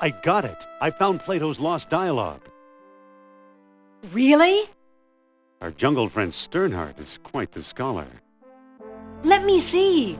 I got it. I found Plato's lost dialogue. Really? Our jungle friend Sternhardt is quite the scholar. Let me see.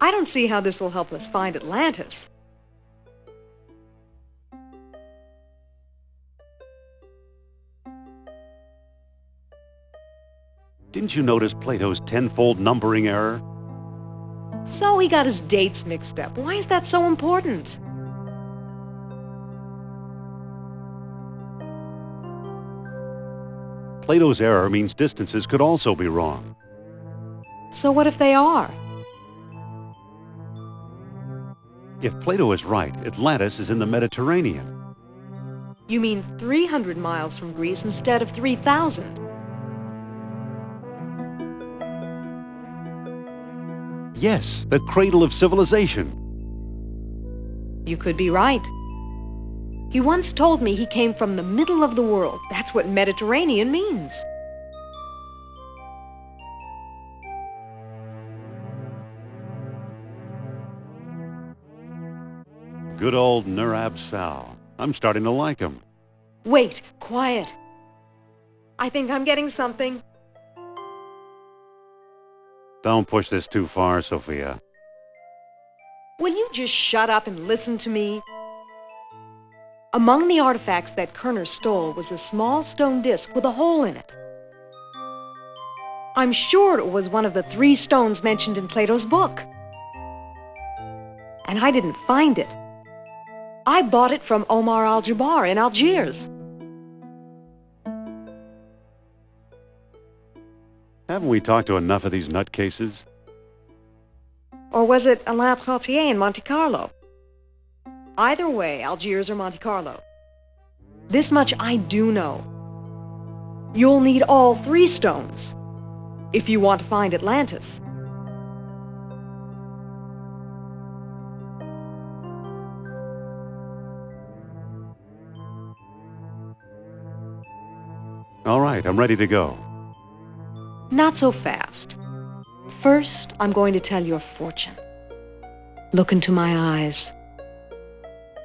I don't see how this will help us find Atlantis. Didn't you notice Plato's tenfold numbering error? So he got his dates mixed up. Why is that so important? Plato's error means distances could also be wrong. So what if they are? If Plato is right, Atlantis is in the Mediterranean. You mean 300 miles from Greece instead of 3,000? Yes, the cradle of civilization. You could be right. He once told me he came from the middle of the world. That's what Mediterranean means. Good old Nurab Sal. I'm starting to like him. Wait, quiet. I think I'm getting something. Don't push this too far, Sophia. Will you just shut up and listen to me? Among the artifacts that Kerner stole was a small stone disc with a hole in it. I'm sure it was one of the 3 stones mentioned in Plato's book. And I didn't find it. I bought it from Omar al-Jabbar in Algiers. Haven't we talked to enough of these nutcases? Or was it Alain Trottier in Monte Carlo? Either way, Algiers or Monte Carlo. This much I do know. You'll need all 3 stones if you want to find Atlantis. All right, I'm ready to go. Not so fast. First, I'm going to tell your fortune. Look into my eyes.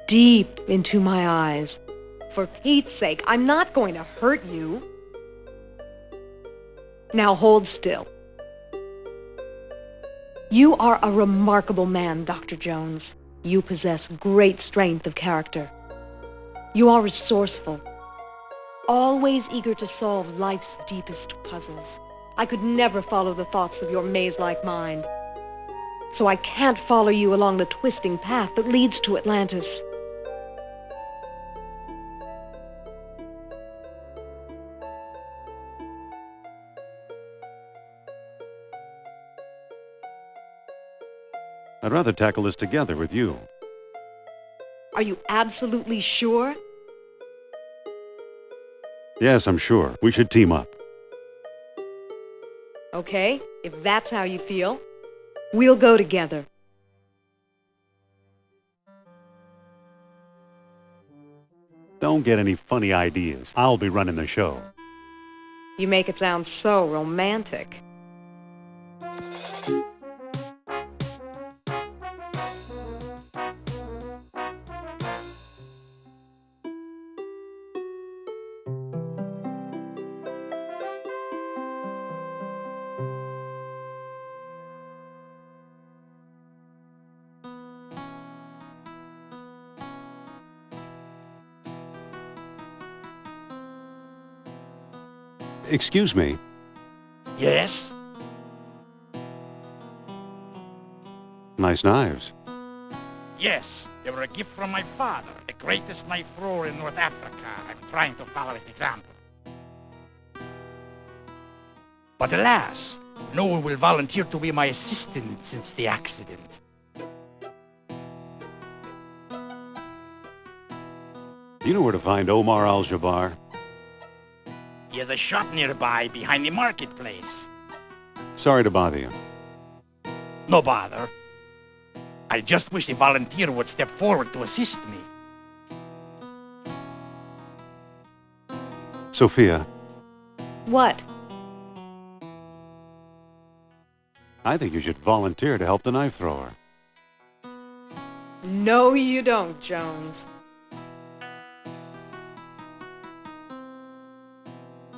Deep into my eyes. For Pete's sake, I'm not going to hurt you. Now hold still. You are a remarkable man, Dr. Jones. You possess great strength of character. You are resourceful, always eager to solve life's deepest puzzles. I could never follow the thoughts of your maze-like mind. So I can't follow you along the twisting path that leads to Atlantis. I'd rather tackle this together with you. Are you absolutely sure? Yes, I'm sure. We should team up. Okay, if that's how you feel, we'll go together. Don't get any funny ideas. I'll be running the show. You make it sound so romantic. Excuse me. Yes? Nice knives. Yes, they were a gift from my father, the greatest knife thrower in North Africa. I'm trying to follow his example. But alas, no one will volunteer to be my assistant since the accident. Do you know where to find Omar Al-Jabbar? He has a shop nearby behind the marketplace. Sorry to bother you. No bother. I just wish a volunteer would step forward to assist me. Sophia, What? I think you should volunteer to help the knife thrower. No, you don't, Jones.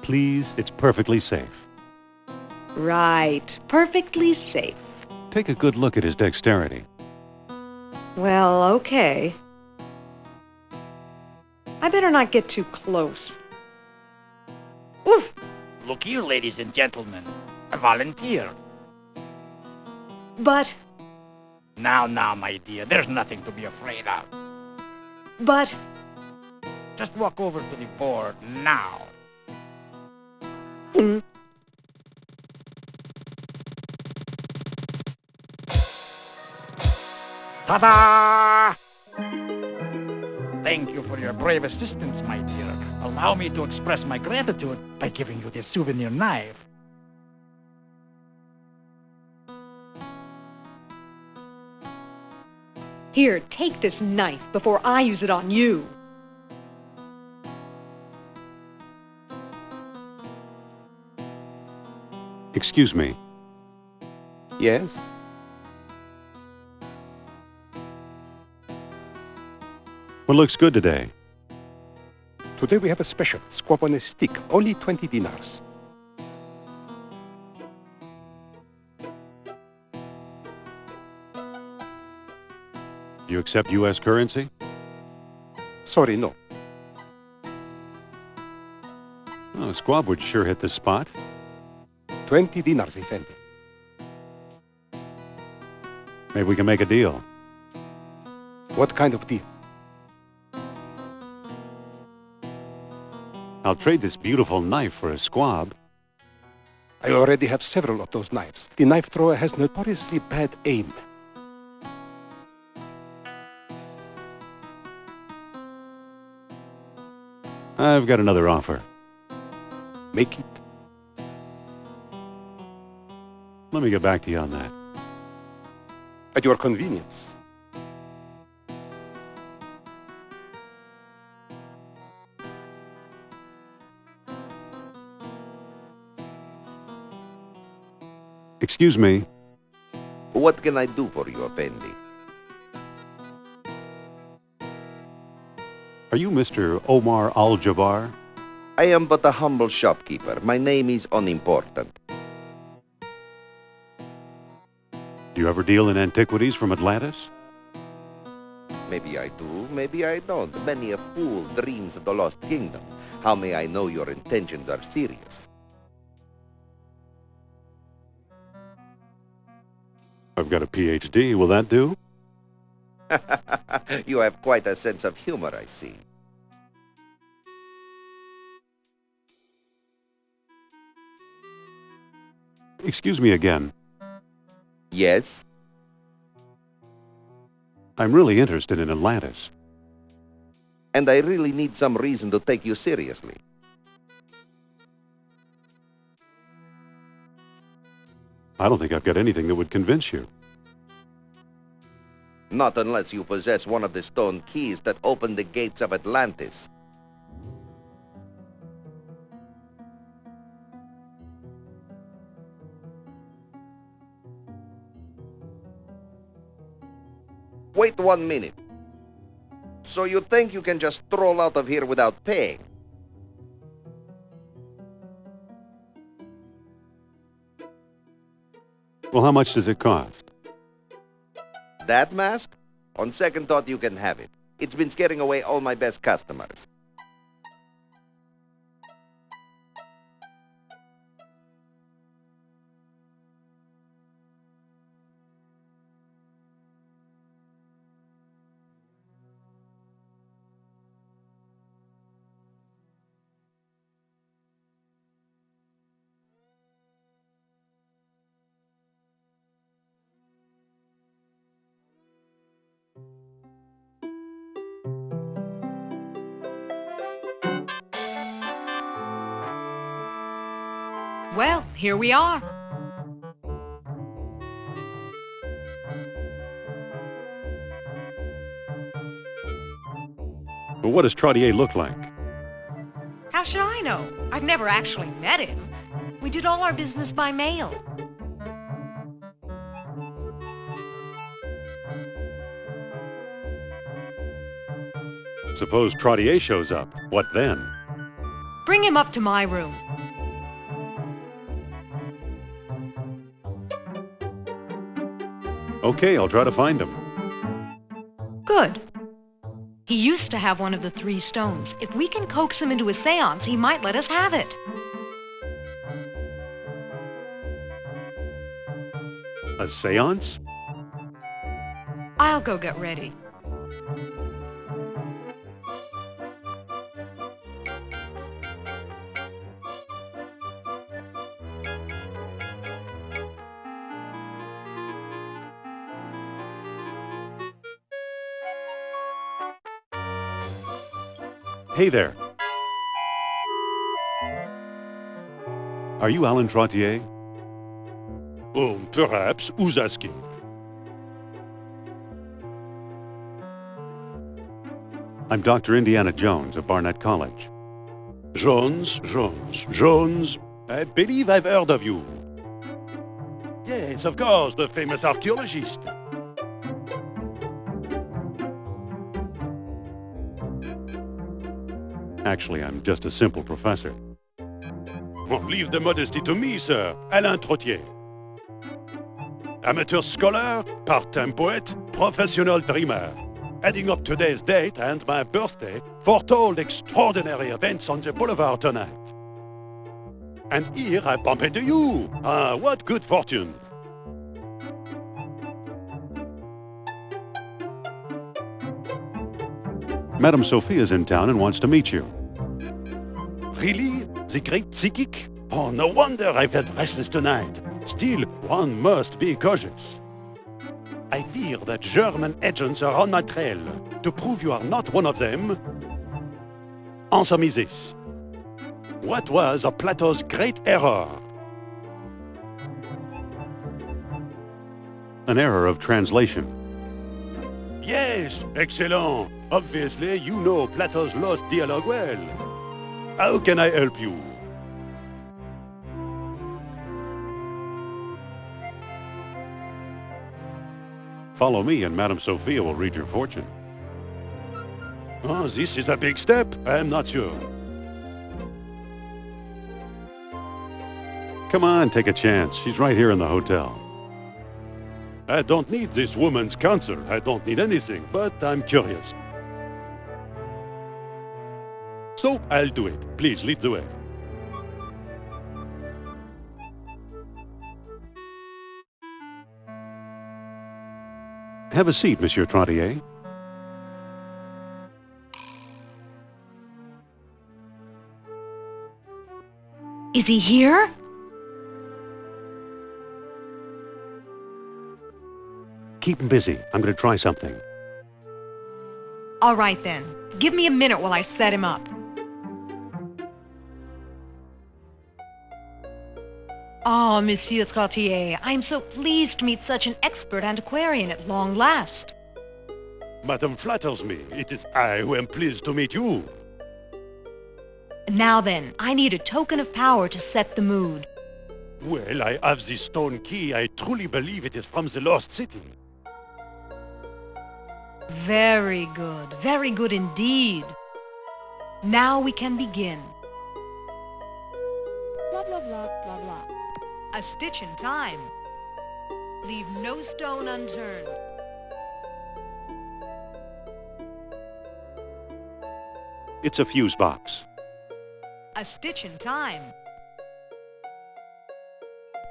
Please, it's perfectly safe. Right. Perfectly safe. Take a good look at his dexterity. Well, okay. I better not get too close. Oof! Look here, ladies and gentlemen. I volunteer. But... Now, my dear, there's nothing to be afraid of. But... Just walk over to the board now. Mm. Ta-da! Thank you for your brave assistance, my dear. Allow me to express my gratitude by giving you this souvenir knife. Here, take this knife before I use it on you. Excuse me. Yes? What looks good today? Today we have a special, squab on a stick, only 20 dinars. You accept U.S. currency? Sorry, no. Oh, squab would sure hit the spot. 20 dinars, Effendi. Maybe we can make a deal. What kind of deal? I'll trade this beautiful knife for a squab. I already have several of those knives. The knife thrower has notoriously bad aim. I've got another offer. Make it. Let me get back to you on that. At your convenience. Excuse me. What can I do for you, Effendi? Are you Mr. Omar Al-Jabbar? I am but a humble shopkeeper. My name is unimportant. Do you ever deal in antiquities from Atlantis? Maybe I do, maybe I don't. Many a fool dreams of the lost kingdom. How may I know your intentions are serious? I've got a PhD. Will that do? You have quite a sense of humor, I see. Excuse me again. Yes? I'm really interested in Atlantis. And I really need some reason to take you seriously. I don't think I've got anything that would convince you. Not unless you possess one of the stone keys that open the gates of Atlantis. Wait 1 minute. So you think you can just stroll out of here without paying? Well, how much does it cost? That mask? On second thought, you can have it. It's been scaring away all my best customers. Well, here we are. But what does Trottier look like? How should I know? I've never actually met him. We did all our business by mail. Suppose Trottier shows up. What then? Bring him up to my room. Okay, I'll try to find him. Good. He used to have one of the 3 stones. If we can coax him into a seance, he might let us have it. A seance? I'll go get ready. Hey there. Are you Alan Trottier? Oh, perhaps. Who's asking? I'm Dr. Indiana Jones of Barnett College. Jones. I believe I've heard of you. Yes, of course, the famous archaeologist. Actually, I'm just a simple professor. Oh, leave the modesty to me, sir. Alain Trottier. Amateur scholar, part-time poet, professional dreamer. Adding up today's date and my birthday, foretold extraordinary events on the boulevard tonight. And here I bump into you. Ah, what good fortune. Madame Sophie is in town and wants to meet you. Really? The great psychic? Oh, no wonder I felt restless tonight. Still, one must be cautious. I fear that German agents are on my trail. To prove you are not one of them, answer me this. What was Plato's great error? An error of translation. Yes, excellent. Obviously, you know Plato's lost dialogue well. How can I help you? Follow me and Madame Sophia will read your fortune. Oh, this is a big step. I'm not sure. Come on, take a chance. She's right here in the hotel. I don't need this woman's counsel. I don't need anything, but I'm curious. So, I'll do it. Please, lead the way. Have a seat, Monsieur Trottier. Is he here? Keep him busy. I'm going to try something. All right then. Give me a minute while I set him up. Oh, Monsieur Trottier, I am so pleased to meet such an expert antiquarian at long last. Madame flatters me. It is I who am pleased to meet you. Now then, I need a token of power to set the mood. Well, I have this stone key. I truly believe it is from the lost city. Very good indeed. Now we can begin. Blah, blah, blah, blah, blah. A stitch in time. Leave no stone unturned. It's a fuse box. A stitch in time.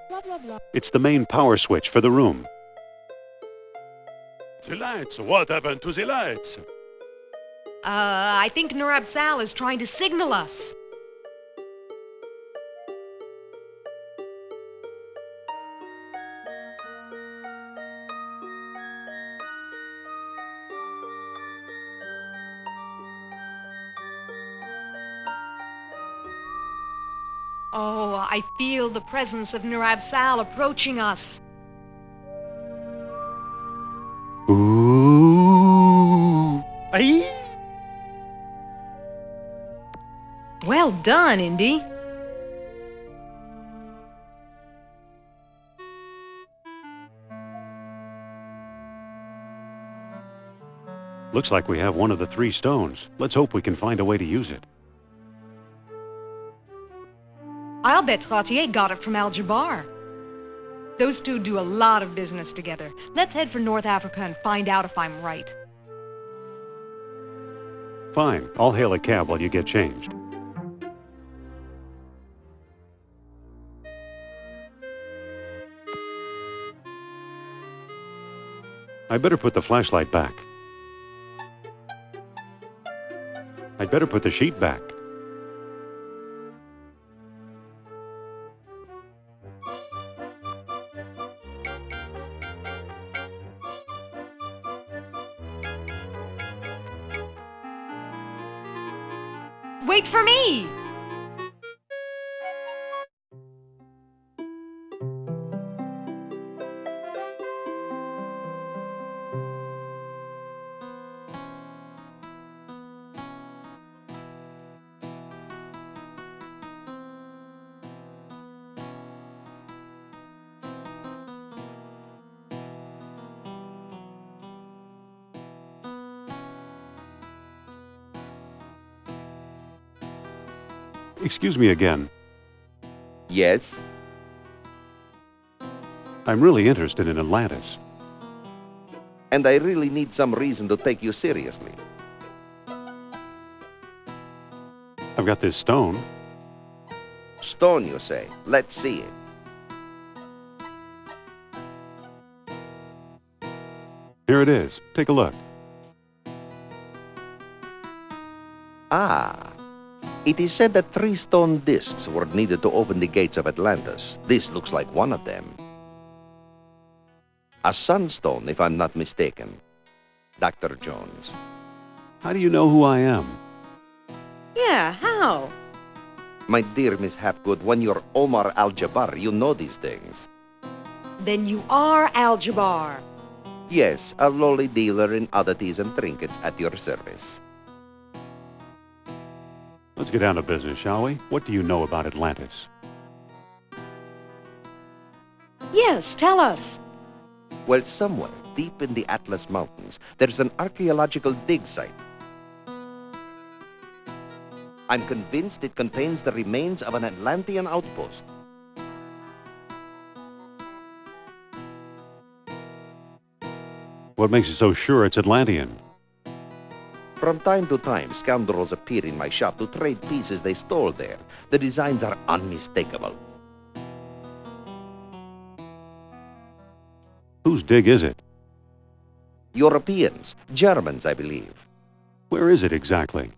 Blah, blah, blah. It's the main power switch for the room. The lights! What happened to the lights? I think Nurab Sal is trying to signal us. Oh, I feel the presence of Nirab-Sal approaching us. Ooh. Aye? Well done, Indy. Looks like we have one of the 3 stones. Let's hope we can find a way to use it. I'll bet Trottier got it from Al-Jabbar. Those two do a lot of business together. Let's head for North Africa and find out if I'm right. Fine. I'll hail a cab while you get changed. I better put the flashlight back. I'd better put the sheet back. Wait for me! Excuse me again. Yes? I'm really interested in Atlantis. And I really need some reason to take you seriously. I've got this stone. Stone, you say? Let's see it. Here it is. Take a look. Ah. It is said that 3 stone discs were needed to open the gates of Atlantis. This looks like one of them. A sunstone, if I'm not mistaken. Dr. Jones. How do you know who I am? Yeah, how? My dear Miss Hapgood, when you're Omar Al-Jabbar, you know these things. Then you are Al-Jabbar. Yes, a lowly dealer in oddities and trinkets at your service. Let's get down to business, shall we? What do you know about Atlantis? Yes, tell us. Well, somewhere deep in the Atlas Mountains, there's an archaeological dig site. I'm convinced it contains the remains of an Atlantean outpost. What makes you so sure it's Atlantean? From time to time, scoundrels appear in my shop to trade pieces they stole there. The designs are unmistakable. Whose dig is it? Europeans, Germans, I believe. Where is it exactly?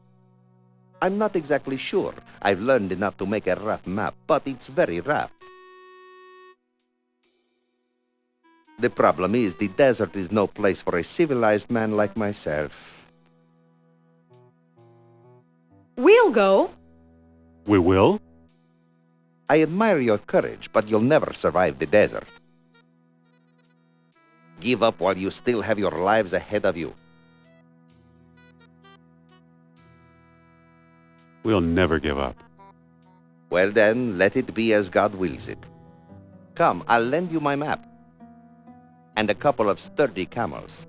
I'm not exactly sure. I've learned enough to make a rough map, but it's very rough. The problem is, the desert is no place for a civilized man like myself. We'll go. We will? I admire your courage, but you'll never survive the desert. Give up while you still have your lives ahead of you. We'll never give up. Well then, let it be as God wills it. Come, I'll lend you my map. And a couple of sturdy camels.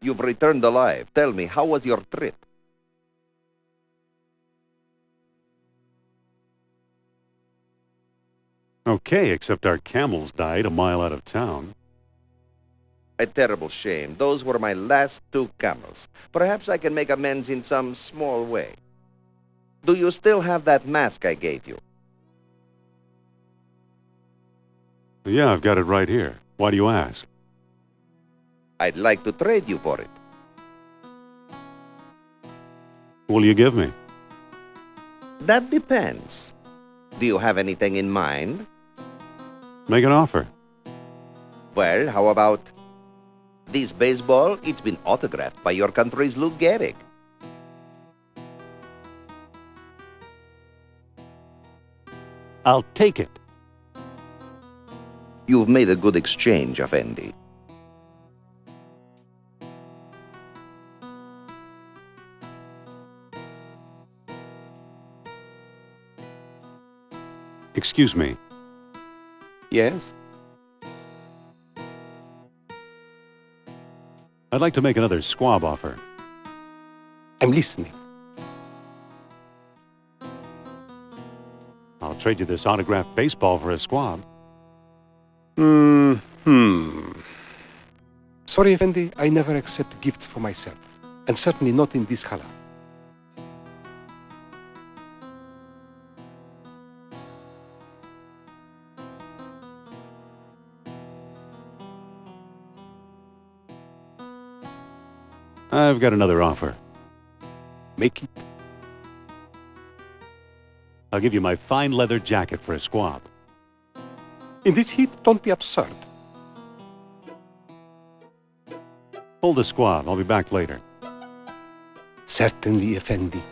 You've returned alive. Tell me, how was your trip? Okay, except our camels died a mile out of town. A terrible shame. Those were my last 2 camels. Perhaps I can make amends in some small way. Do you still have that mask I gave you? Yeah, I've got it right here. Why do you ask? I'd like to trade you for it. What will you give me? That depends. Do you have anything in mind? Make an offer. Well, how about this baseball? It's been autographed by your country's Lou Gehrig. I'll take it. You've made a good exchange, Effendi. Excuse me. Yes? I'd like to make another squab offer. I'm listening. I'll trade you this autographed baseball for a squab. Sorry, Effendi, I never accept gifts for myself. And certainly not in this color. I've got another offer. Make it. I'll give you my fine leather jacket for a squab. In this heat, don't be absurd. Hold the squab. I'll be back later. Certainly, Effendi.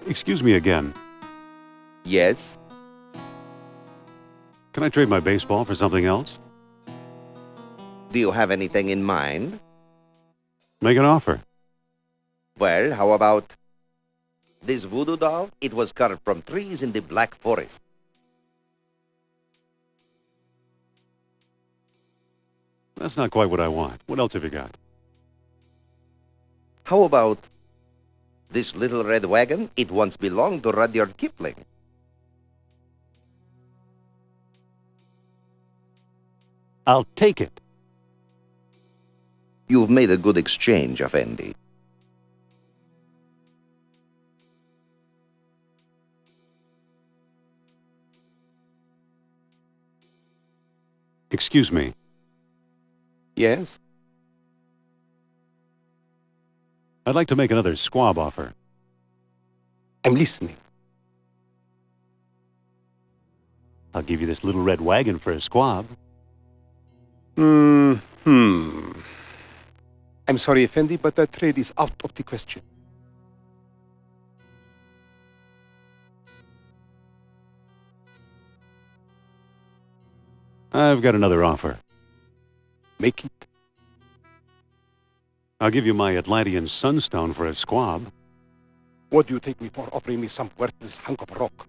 Excuse me again. Yes? Can I trade my baseball for something else? Do you have anything in mind? Make an offer. Well, how about this voodoo doll? It was carved from trees in the Black Forest. That's not quite what I want. What else have you got? How about this little red wagon? It once belonged to Rudyard Kipling. I'll take it. You've made a good exchange, Effendi. Excuse me. Yes? I'd like to make another squab offer. I'm listening. I'll give you this little red wagon for a squab. I'm sorry, Effendi, but that trade is out of the question. I've got another offer. Make it. I'll give you my Atlantean sunstone for a squab. What do you take me for, offering me some worthless hunk of rock?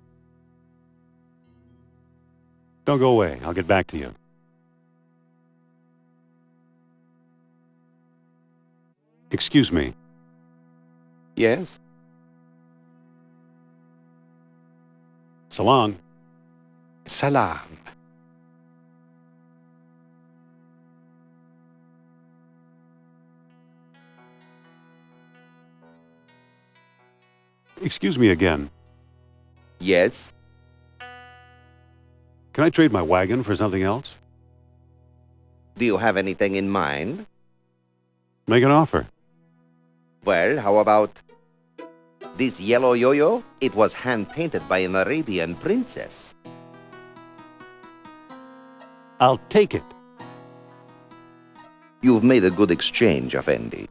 Don't go away. I'll get back to you. Excuse me. Yes? So long. Salam. Excuse me again. Yes? Can I trade my wagon for something else? Do you have anything in mind? Make an offer. Well, how about this yellow yo-yo? It was hand-painted by an Arabian princess. I'll take it. You've made a good exchange, Effendi.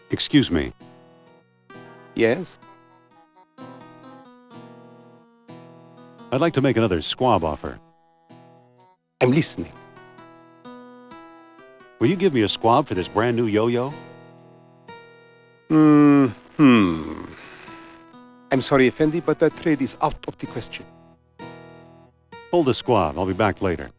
Excuse me. Yes? I'd like to make another squab offer. I'm listening. Will you give me a squab for this brand new yo-yo? I'm sorry, Effendi, but that trade is out of the question. Hold the squab. I'll be back later.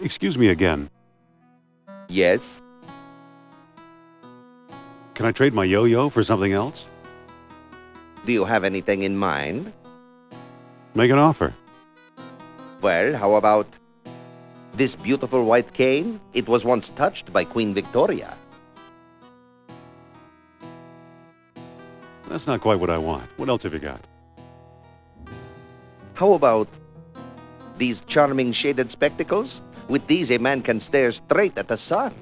Excuse me again. Yes? Can I trade my yo-yo for something else? Do you have anything in mind? Make an offer. Well, how about this beautiful white cane? It was once touched by Queen Victoria. That's not quite what I want. What else have you got? How about these charming shaded spectacles? With these, a man can stare straight at the sun.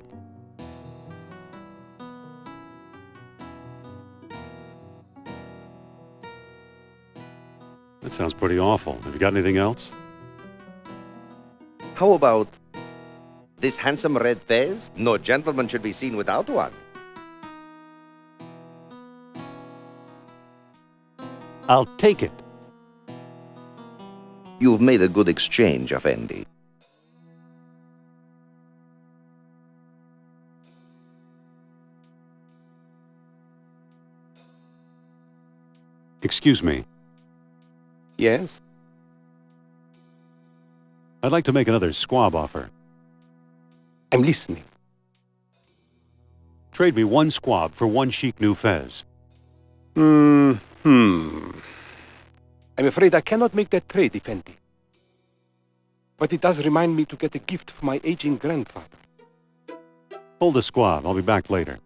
That sounds pretty awful. Have you got anything else? How about this handsome red fez? No gentleman should be seen without one. I'll take it. You've made a good exchange, Effendi. Excuse me. Yes? I'd like to make another squab offer. I'm listening. Trade me one squab for one chic new fez. I'm afraid I cannot make that trade, Effendi. But it does remind me to get a gift for my aging grandfather. Hold the squab. I'll be back later.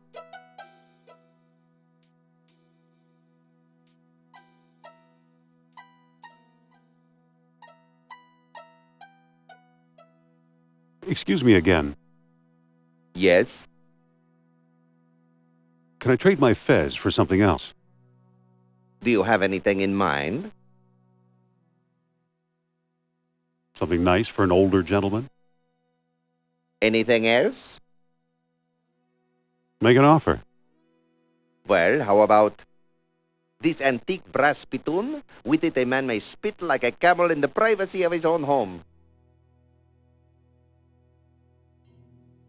Excuse me again. Yes? Can I trade my fez for something else? Do you have anything in mind? Something nice for an older gentleman? Anything else? Make an offer. Well, how about this antique brass spittoon? With it, a man may spit like a camel in the privacy of his own home.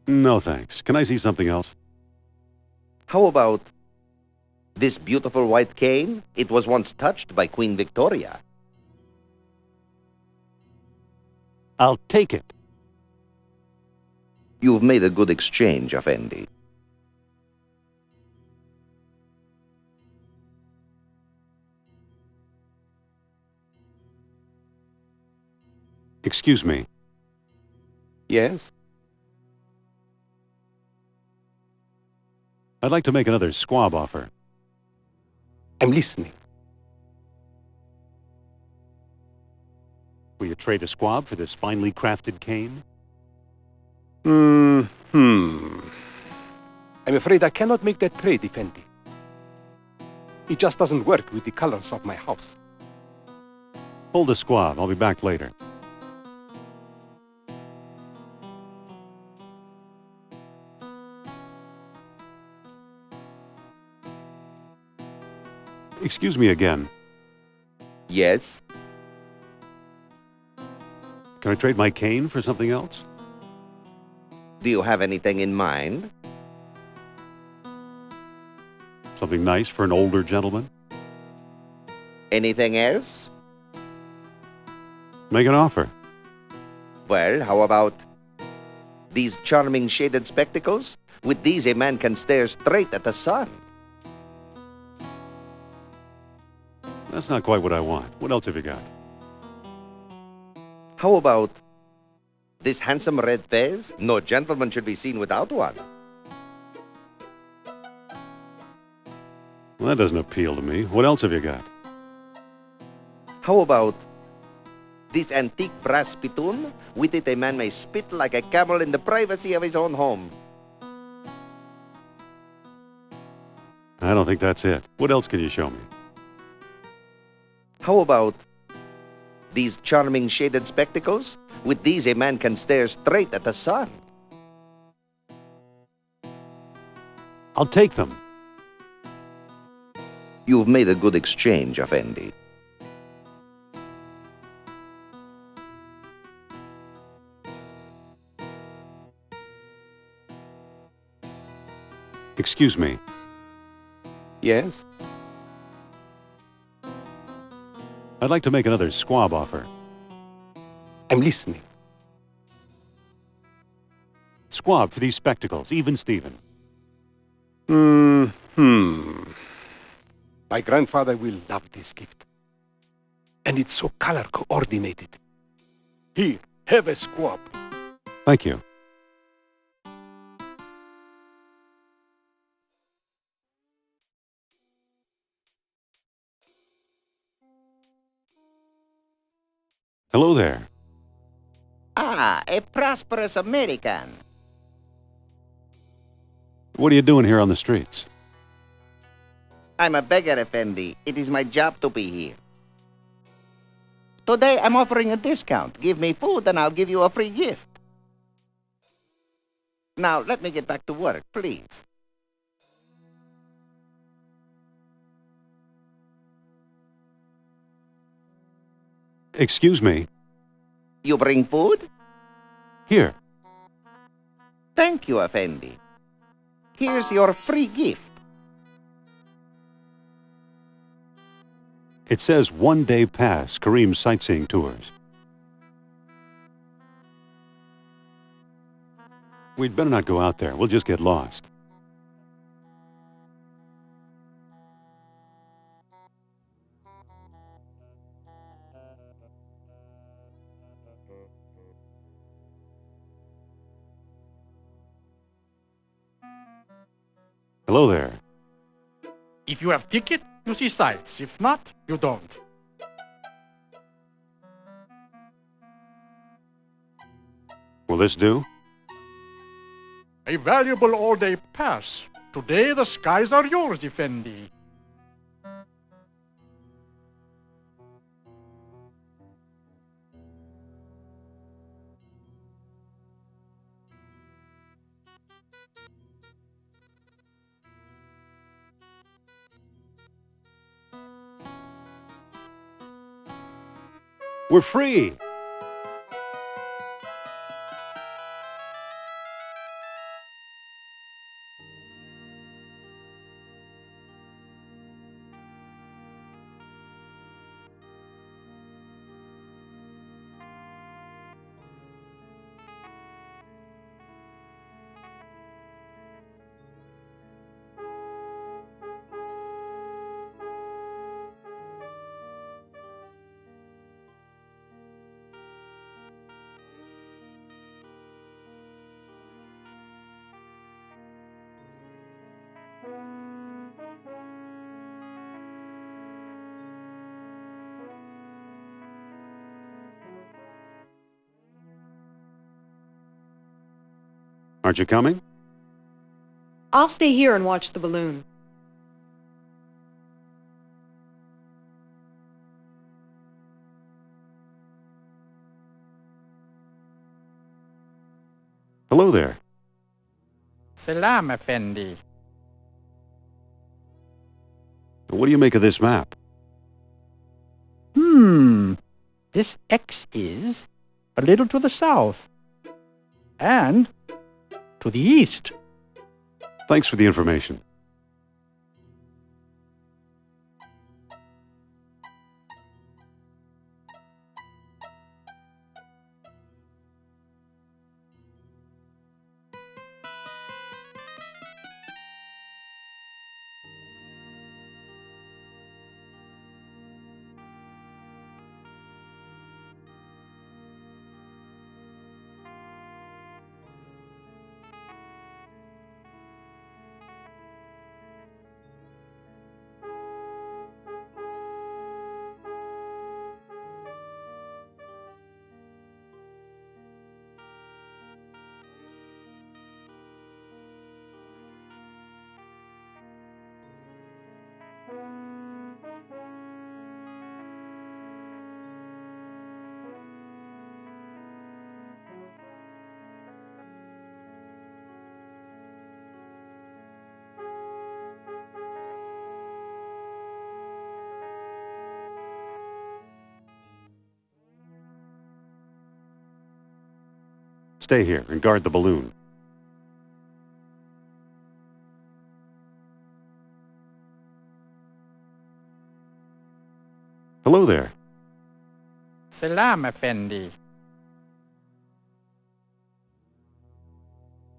No, thanks. Can I see something else? How about this beautiful white cane? It was once touched by Queen Victoria. I'll take it. You've made a good exchange, Effendi. Excuse me. Yes? I'd like to make another squab offer. I'm listening. Will you trade a squab for this finely crafted cane? I'm afraid I cannot make that trade, Effendi. It just doesn't work with the colors of my house. Hold the squab. I'll be back later. Excuse me again. Yes? Can I trade my cane for something else? Do you have anything in mind? Something nice for an older gentleman? Anything else? Make an offer. Well, how about these charming shaded spectacles? With these, a man can stare straight at the sun. That's not quite what I want. What else have you got? How about this handsome red fez? No gentleman should be seen without one. Well, that doesn't appeal to me. What else have you got? How about this antique brass spittoon? With it, a man may spit like a camel in the privacy of his own home. I don't think that's it. What else can you show me? How about these charming shaded spectacles? With these, a man can stare straight at the sun. I'll take them. You've made a good exchange, Effendi. Excuse me. Yes? I'd like to make another squab offer. I'm listening. Squab for these spectacles, even Steven. My grandfather will love this gift. And it's so color-coordinated. Here, have a squab. Thank you. Hello there. Ah, a prosperous American. What are you doing here on the streets? I'm a beggar, Effendi. It is my job to be here. Today, I'm offering a discount. Give me food and I'll give you a free gift. Now, let me get back to work, please. Excuse me. You bring food? Here. Thank you, Effendi. Here's your free gift. It says 1-day pass, Kareem sightseeing tours. We'd better not go out there. We'll just get lost. Hello there. If you have ticket, you see sights. If not, you don't. Will this do? A valuable all-day pass. Today the skies are yours, Effendi. We're free! Aren't you coming? I'll stay here and watch the balloon. Hello there. Salam, Effendi. What do you make of this map? This X is a little to the south. And to the east. Thanks for the information. Stay here and guard the balloon. Hello there. Selam Effendi.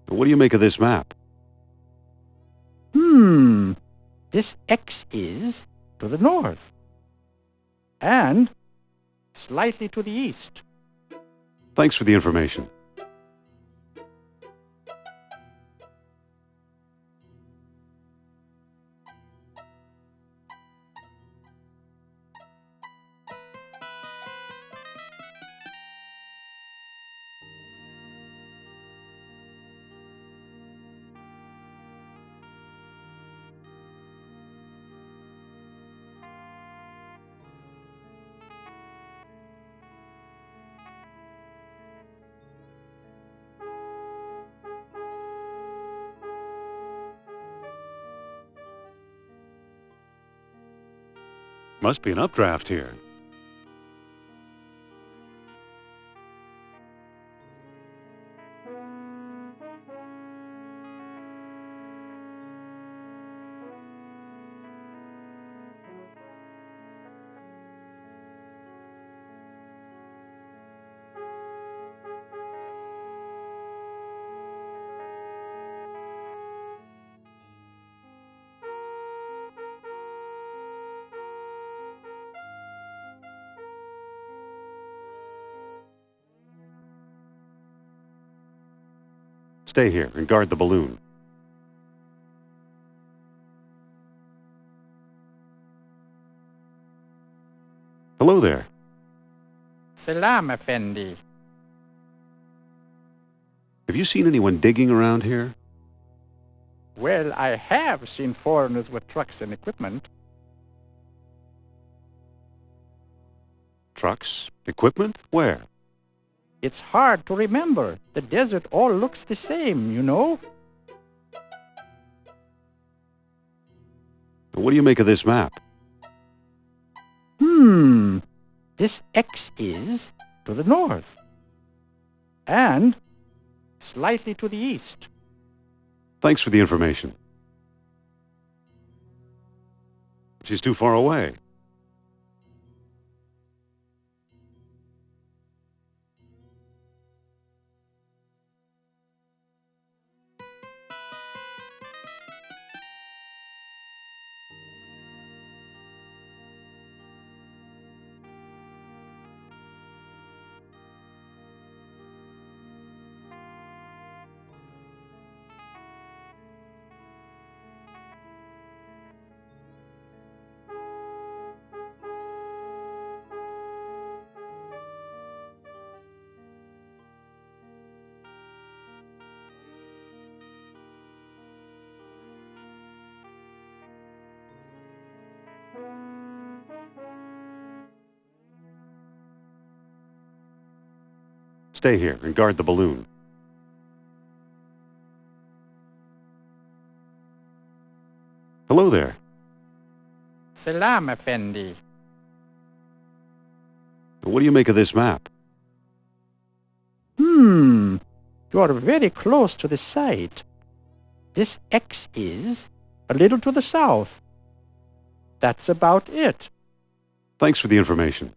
What do you make of this map? This X is to the north and slightly to the east. Thanks for the information. Must be an updraft here. Stay here and guard the balloon. Hello there. Selam Effendi. Have you seen anyone digging around here? Well, I have seen foreigners with trucks and equipment. Trucks? Equipment? Where? It's hard to remember. The desert all looks the same, you know. What do you make of this map? This X is to the north and slightly to the east. Thanks for the information. She's too far away. Stay here and guard the balloon. Hello there. Selam Effendi. What do you make of this map? You are very close to the site. This X is a little to the south. That's about it. Thanks for the information.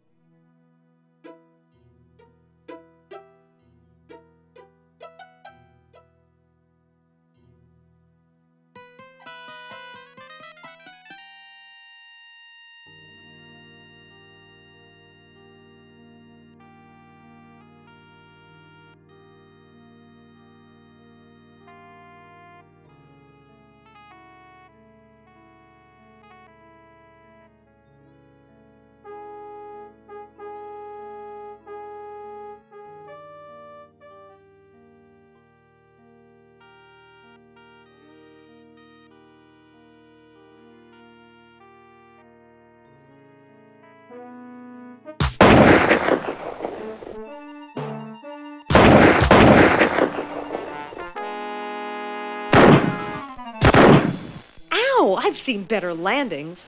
Ow! I've seen better landings.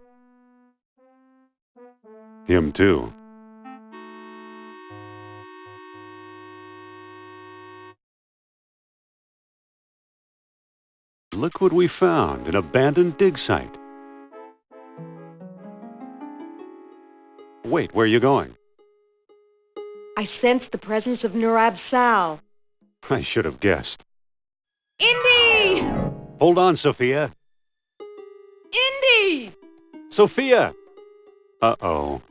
Him too. Look what we found, an abandoned dig site. Wait, where are you going? I sense the presence of Nurab Sal. I should have guessed. Indy! Hold on, Sophia. Indy! Sophia! Uh-oh.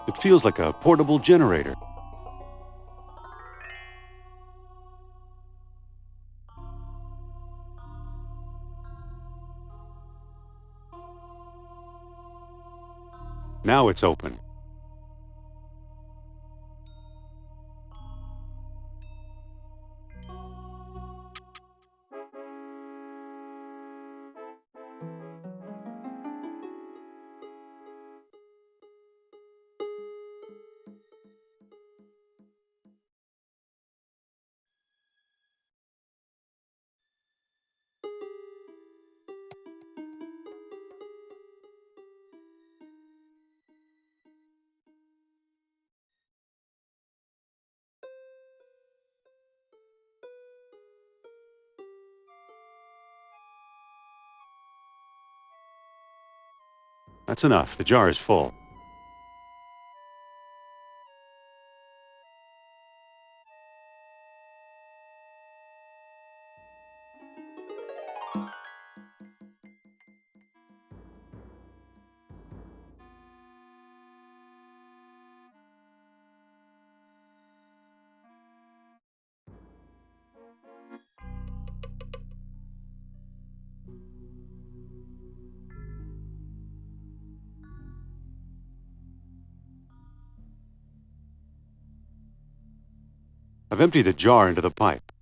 It feels like a portable generator. Now it's open. That's enough. The jar is full. I've emptied the jar into the pipe.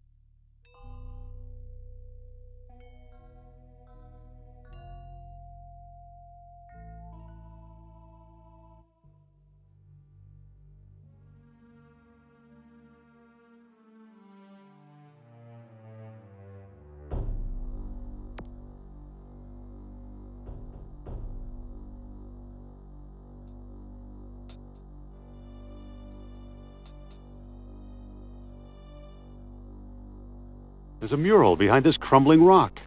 There's a mural behind this crumbling rock.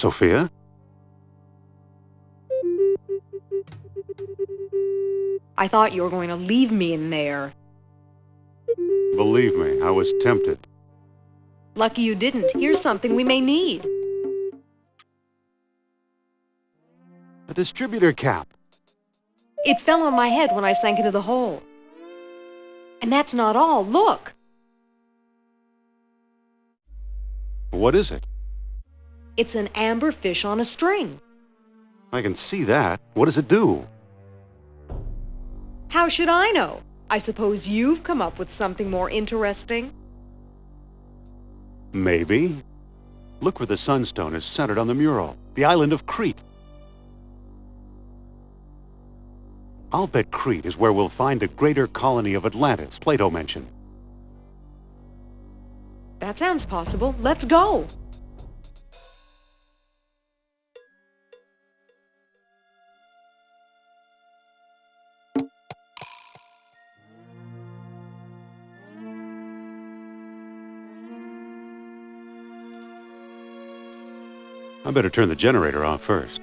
Sophia? I thought you were going to leave me in there. Believe me, I was tempted. Lucky you didn't. Here's something we may need. A distributor cap. It fell on my head when I sank into the hole. And that's not all. Look! What is it? It's an amber fish on a string. I can see that. What does it do? How should I know? I suppose you've come up with something more interesting? Maybe. Look where the sunstone is centered on the mural. The island of Crete. I'll bet Crete is where we'll find the greater colony of Atlantis Plato mentioned. That sounds possible. Let's go! I better turn the generator off first.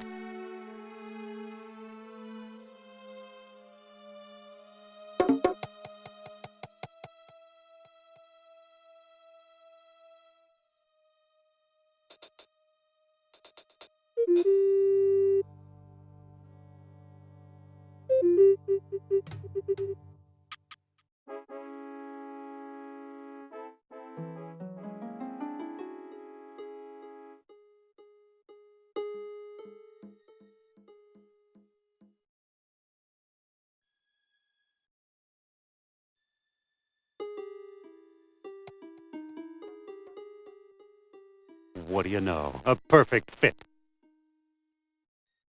What do you know? A perfect fit.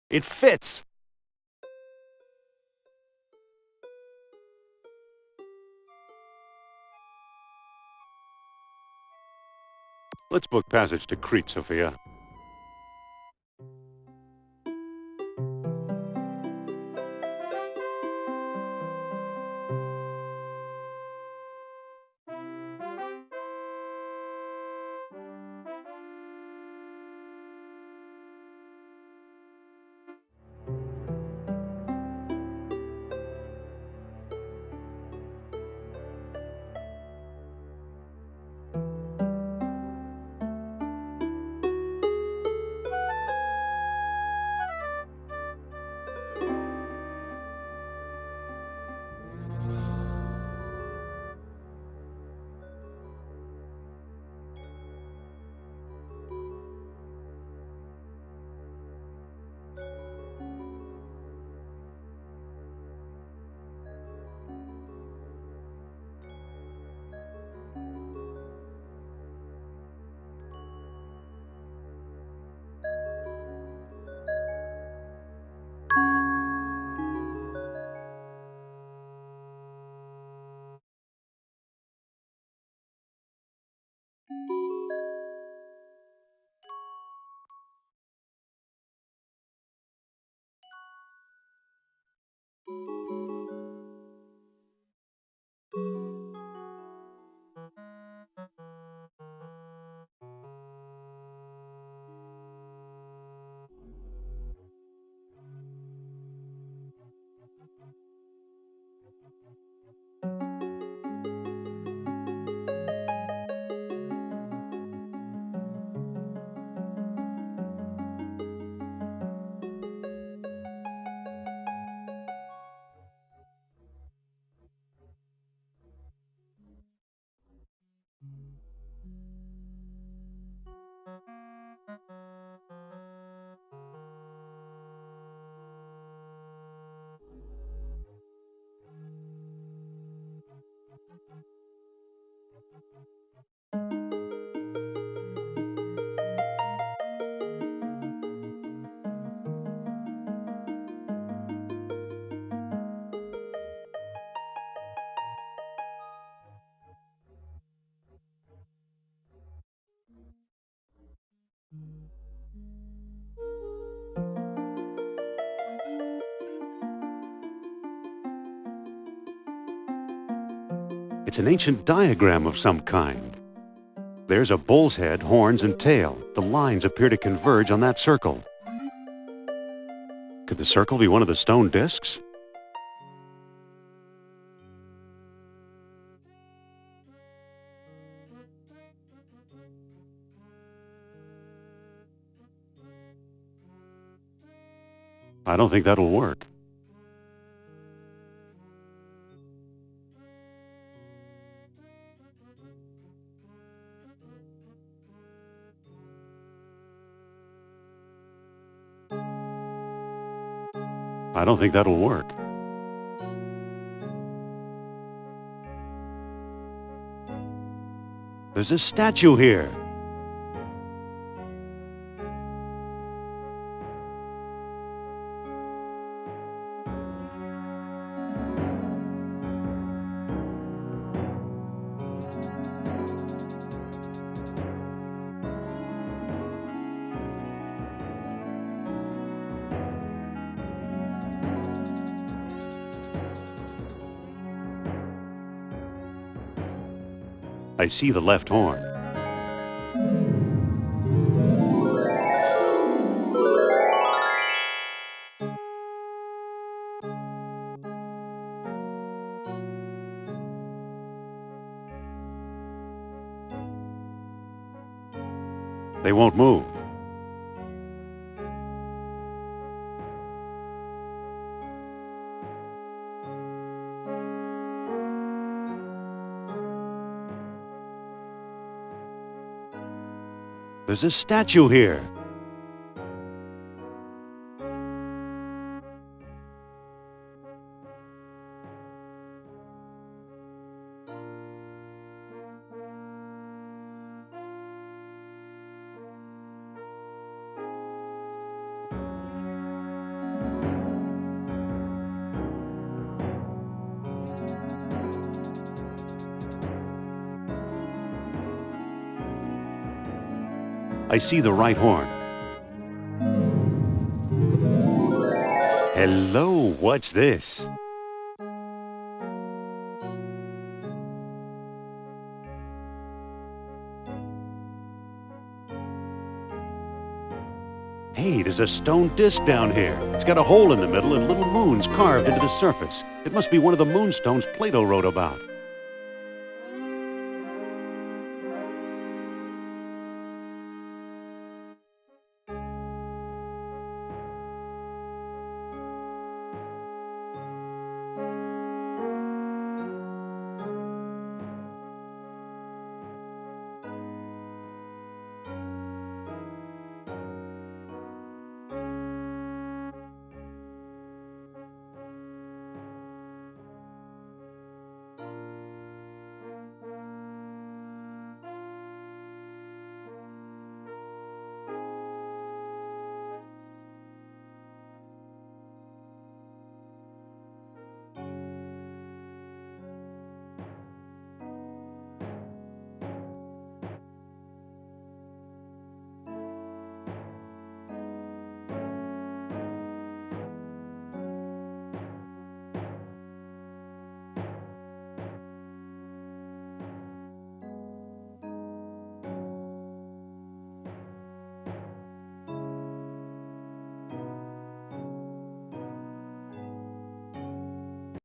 It fits! Let's book passage to Crete, Sophia. It's an ancient diagram of some kind. There's a bull's head, horns, and tail. The lines appear to converge on that circle. Could the circle be one of the stone discs? I don't think that'll work. I don't think that'll work. There's a statue here. I see the left horn. They won't move. There's a statue here. I see the right horn. Hello, what's this? Hey, there's a stone disc down here. It's got a hole in the middle and little moons carved into the surface. It must be one of the moonstones Plato wrote about.